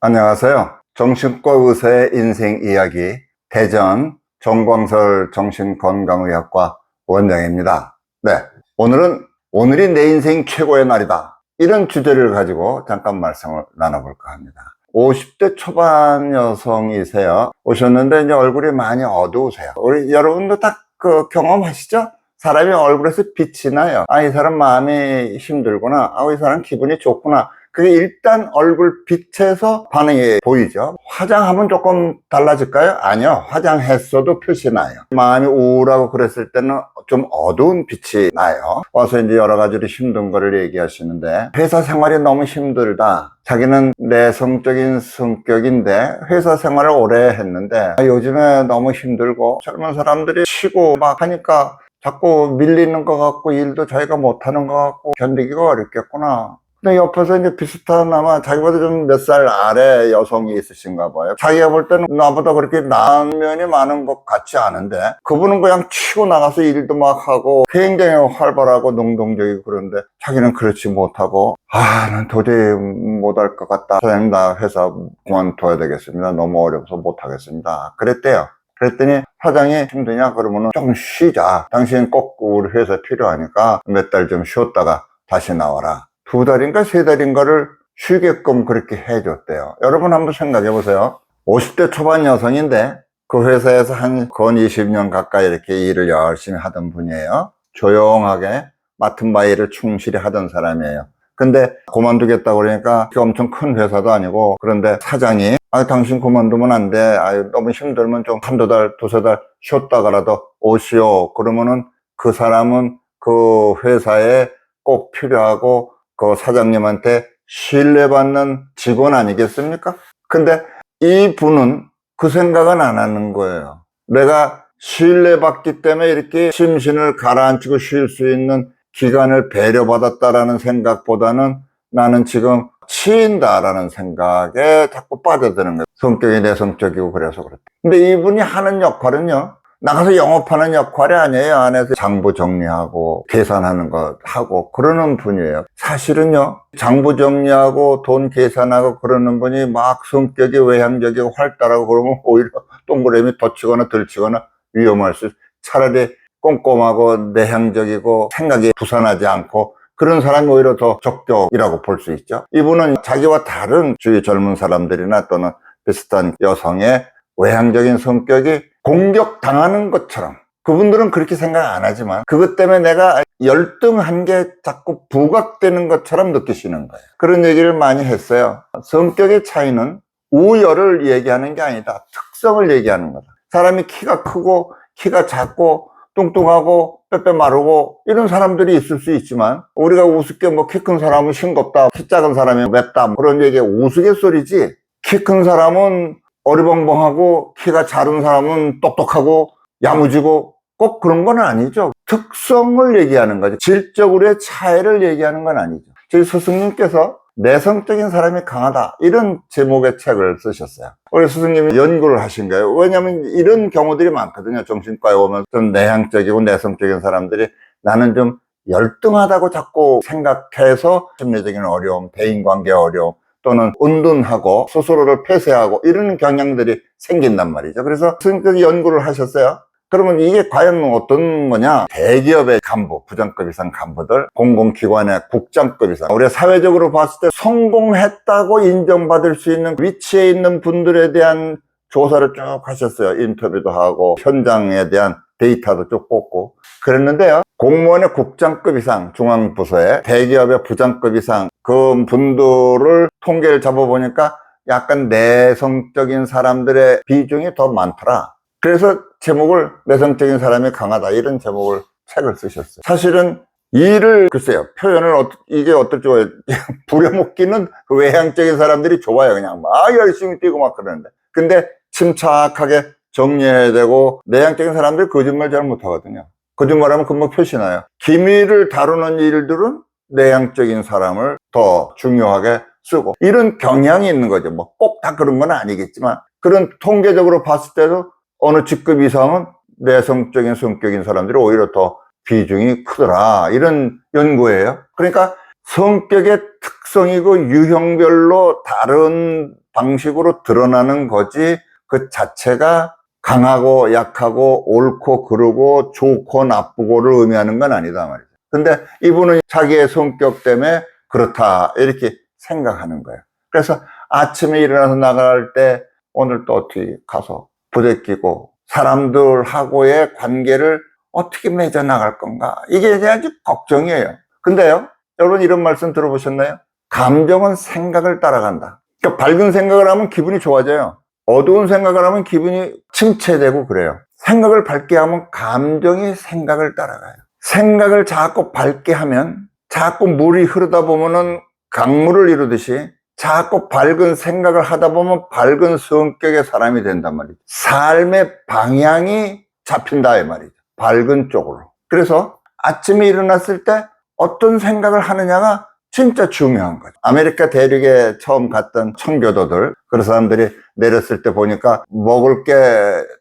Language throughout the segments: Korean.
안녕하세요. 정신과 의사의 인생 이야기 대전 정광설 정신건강의학과 원장입니다. 네, 오늘이 내 인생 최고의 날이다, 이런 주제를 가지고 잠깐 말씀을 나눠볼까 합니다. 50대 초반 여성이세요. 오셨는데 이제 얼굴이 많이 어두우세요. 우리 여러분도 딱 경험하시죠? 사람이 얼굴에서 빛이 나요. 이 사람 마음이 힘들구나, 이 사람 기분이 좋구나. 그게 일단 얼굴 빛에서 반응이 보이죠. 화장하면 조금 달라질까요? 아니요, 화장했어도 표시 나요. 마음이 우울하고 그랬을 때는 좀 어두운 빛이 나요. 와서 이제 여러 가지로 힘든 거를 얘기하시는데, 회사 생활이 너무 힘들다, 자기는 내성적인 성격인데 회사 생활을 오래 했는데 요즘에 너무 힘들고 젊은 사람들이 치고 막 하니까 자꾸 밀리는 것 같고 일도 자기가 못하는 것 같고 견디기가 어렵겠구나. 근데 옆에서 이제 비슷한 아마 자기보다 좀 몇 살 아래 여성이 있으신가 봐요. 자기가 볼 때는 나보다 그렇게 나은 면이 많은 것 같지 않은데 그분은 그냥 치고 나가서 일도 막 하고 굉장히 활발하고 능동적이고, 그런데 자기는 그렇지 못하고 난 도저히 못할 것 같다, 사장님 나 회사 그만둬야 되겠습니다, 너무 어려워서 못하겠습니다, 그랬대요. 그랬더니 사장이 힘드냐 그러면은 좀 쉬자, 당신 꼭 우리 회사 필요하니까 몇 달 좀 쉬었다가 다시 나와라. 2달인가 3달인가를 쉬게끔 그렇게 해줬대요. 여러분 한번 생각해 보세요. 50대 초반 여성인데 그 회사에서 한 건 20년 가까이 이렇게 일을 열심히 하던 분이에요. 조용하게 맡은 바 일을 충실히 하던 사람이에요. 근데 그만두겠다고 그러니까 엄청 큰 회사도 아니고, 그런데 사장이 당신 그만두면 안 돼, 너무 힘들면 좀 한두 달, 두세 달 쉬었다가라도 오시오. 그러면은 그 사람은 그 회사에 꼭 필요하고 그 사장님한테 신뢰받는 직원 아니겠습니까? 근데 이 분은 그 생각은 안 하는 거예요. 내가 신뢰받기 때문에 이렇게 심신을 가라앉히고 쉴 수 있는 기간을 배려받았다라는 생각보다는 나는 지금 치인다라는 생각에 자꾸 빠져드는 거예요. 성격이 내성적이고 그래서 그렇다. 근데 이분이 하는 역할은요, 나가서 영업하는 역할이 아니에요. 안에서 장부 정리하고 계산하는 거 하고 그러는 분이에요. 사실은요, 장부 정리하고 돈 계산하고 그러는 분이 막 성격이 외향적이고 활달하고 그러면 오히려 동그라미 더 치거나 덜 치거나 위험할 수 있어요. 차라리 꼼꼼하고 내향적이고 생각이 부산하지 않고 그런 사람이 오히려 더 적격이라고 볼 수 있죠. 이분은 자기와 다른 주위 젊은 사람들이나 또는 비슷한 여성의 외향적인 성격이 공격당하는 것처럼, 그분들은 그렇게 생각 안 하지만 그것 때문에 내가 열등한 게 자꾸 부각되는 것처럼 느끼시는 거예요. 그런 얘기를 많이 했어요. 성격의 차이는 우열을 얘기하는 게 아니다, 특성을 얘기하는 거다. 사람이 키가 크고 키가 작고 뚱뚱하고 빼빼 마르고 이런 사람들이 있을 수 있지만, 우리가 우습게 키 큰 사람은 싱겁다, 키 작은 사람이 맵다, 그런 얘기가 우스갯소리지, 키 큰 사람은 어리벙벙하고 키가 작은 사람은 똑똑하고 야무지고 꼭 그런 건 아니죠. 특성을 얘기하는 거죠. 질적으로의 차이를 얘기하는 건 아니죠. 저희 스승님께서 내성적인 사람이 강하다, 이런 제목의 책을 쓰셨어요. 우리 스승님이 연구를 하신 거예요. 왜냐하면 이런 경우들이 많거든요. 정신과에 오면 좀 내향적이고 내성적인 사람들이 나는 좀 열등하다고 자꾸 생각해서 심리적인 어려움, 대인관계 어려움, 또는 은둔하고 스스로를 폐쇄하고 이런 경향들이 생긴단 말이죠. 그래서 스승님께서 연구를 하셨어요. 그러면 이게 과연 어떤 거냐? 대기업의 간부, 부장급 이상 간부들, 공공기관의 국장급 이상, 우리가 사회적으로 봤을 때 성공했다고 인정받을 수 있는 위치에 있는 분들에 대한 조사를 쭉 하셨어요. 인터뷰도 하고 현장에 대한 데이터도 쭉 뽑고 그랬는데요, 공무원의 국장급 이상, 중앙부서의 대기업의 부장급 이상 그 분들을 통계를 잡아보니까 약간 내성적인 사람들의 비중이 더 많더라. 그래서 제목을 내성적인 사람이 강하다, 이런 제목을 책을 쓰셨어요. 사실은 일을 글쎄요, 표현을 이게 어떨지 부려먹기는 그 외향적인 사람들이 좋아요. 그냥 막 열심히 뛰고 막 그러는데, 근데 침착하게 정리해야 되고, 내향적인 사람들이 거짓말 잘 못하거든요. 거짓말하면 금방 표시나요. 기밀을 다루는 일들은 내향적인 사람을 더 중요하게 쓰고, 이런 경향이 있는 거죠. 꼭 다 그런 건 아니겠지만 그런 통계적으로 봤을 때도 어느 직급 이상은 내성적인 성격인 사람들이 오히려 더 비중이 크더라, 이런 연구예요. 그러니까 성격의 특성이고 유형별로 다른 방식으로 드러나는 거지 그 자체가 강하고 약하고 옳고 그르고 좋고 나쁘고를 의미하는 건 아니다 말이죠. 근데 이분은 자기의 성격 때문에 그렇다 이렇게 생각하는 거예요. 그래서 아침에 일어나서 나갈 때 오늘 또 어떻게 가서 부대끼고 사람들하고의 관계를 어떻게 맺어 나갈 건가, 이게 아주 걱정이에요. 근데요, 여러분 이런 말씀 들어보셨나요? 감정은 생각을 따라간다. 그러니까 밝은 생각을 하면 기분이 좋아져요. 어두운 생각을 하면 기분이 침체되고 그래요. 생각을 밝게 하면 감정이 생각을 따라가요. 생각을 자꾸 밝게 하면 자꾸 물이 흐르다 보면은 강물을 이루듯이 자꾸 밝은 생각을 하다 보면 밝은 성격의 사람이 된단 말이죠. 삶의 방향이 잡힌다 이 말이죠. 밝은 쪽으로. 그래서 아침에 일어났을 때 어떤 생각을 하느냐가 진짜 중요한 거죠. 아메리카 대륙에 처음 갔던 청교도들, 그런 사람들이 내렸을 때 보니까 먹을 게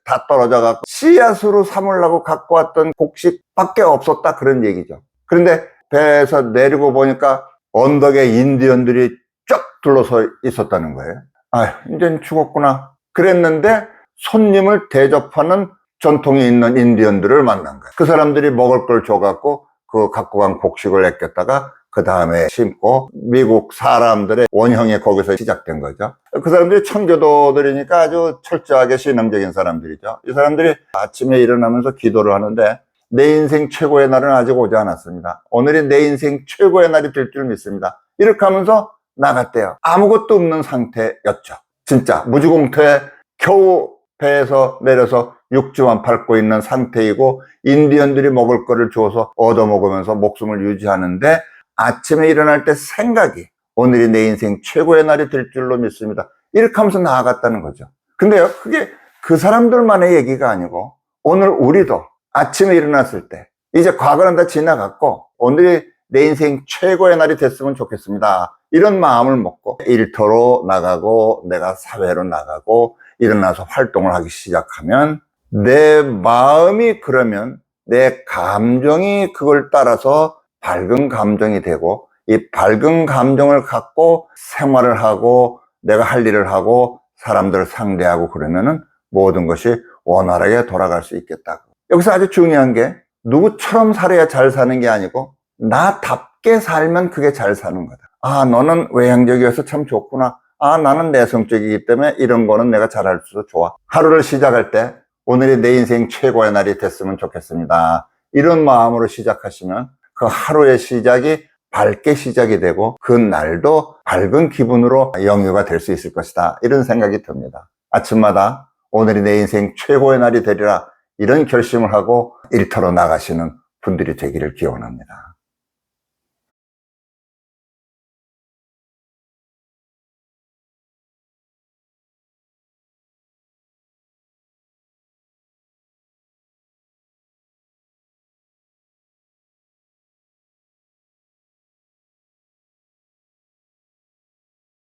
다 떨어져 갖고 씨앗으로 삼으려고 갖고 왔던 곡식밖에 없었다, 그런 얘기죠. 그런데 배에서 내리고 보니까 언덕에 인디언들이 쫙 둘러서 있었다는 거예요. 아, 이젠 죽었구나 그랬는데 손님을 대접하는 전통이 있는 인디언들을 만난 거예요. 그 사람들이 먹을 걸 줘갖고 그 갖고 간 곡식을 아꼈다가 그 다음에 심고 미국 사람들의 원형이 거기서 시작된 거죠. 그 사람들이 청교도들이니까 아주 철저하게 신앙적인 사람들이죠. 이 사람들이 아침에 일어나면서 기도를 하는데 내 인생 최고의 날은 아직 오지 않았습니다. 오늘이 내 인생 최고의 날이 될 줄 믿습니다. 이렇게 하면서 나갔대요. 아무것도 없는 상태였죠. 진짜 무지공터에 겨우 배에서 내려서 육지만 밟고 있는 상태이고 인디언들이 먹을 거를 주어서 얻어먹으면서 목숨을 유지하는데 아침에 일어날 때 생각이 오늘이 내 인생 최고의 날이 될 줄로 믿습니다. 이렇게 하면서 나아갔다는 거죠. 근데요, 그게 그 사람들만의 얘기가 아니고 오늘 우리도 아침에 일어났을 때 이제 과거는 다 지나갔고 오늘이 내 인생 최고의 날이 됐으면 좋겠습니다. 이런 마음을 먹고 일터로 나가고 내가 사회로 나가고 일어나서 활동을 하기 시작하면 내 마음이 그러면 내 감정이 그걸 따라서 밝은 감정이 되고 이 밝은 감정을 갖고 생활을 하고 내가 할 일을 하고 사람들을 상대하고 그러면은 모든 것이 원활하게 돌아갈 수 있겠다고. 여기서 아주 중요한 게 누구처럼 살아야 잘 사는 게 아니고 나답게 살면 그게 잘 사는 거다. 아, 너는 외향적이어서 참 좋구나. 아, 나는 내성적이기 때문에 이런 거는 내가 잘할 수도 좋아. 하루를 시작할 때 오늘이 내 인생 최고의 날이 됐으면 좋겠습니다. 이런 마음으로 시작하시면 그 하루의 시작이 밝게 시작이 되고 그 날도 밝은 기분으로 영유가 될 수 있을 것이다, 이런 생각이 듭니다. 아침마다 오늘이 내 인생 최고의 날이 되리라, 이런 결심을 하고 일터로 나가시는 분들이 되기를 기원합니다.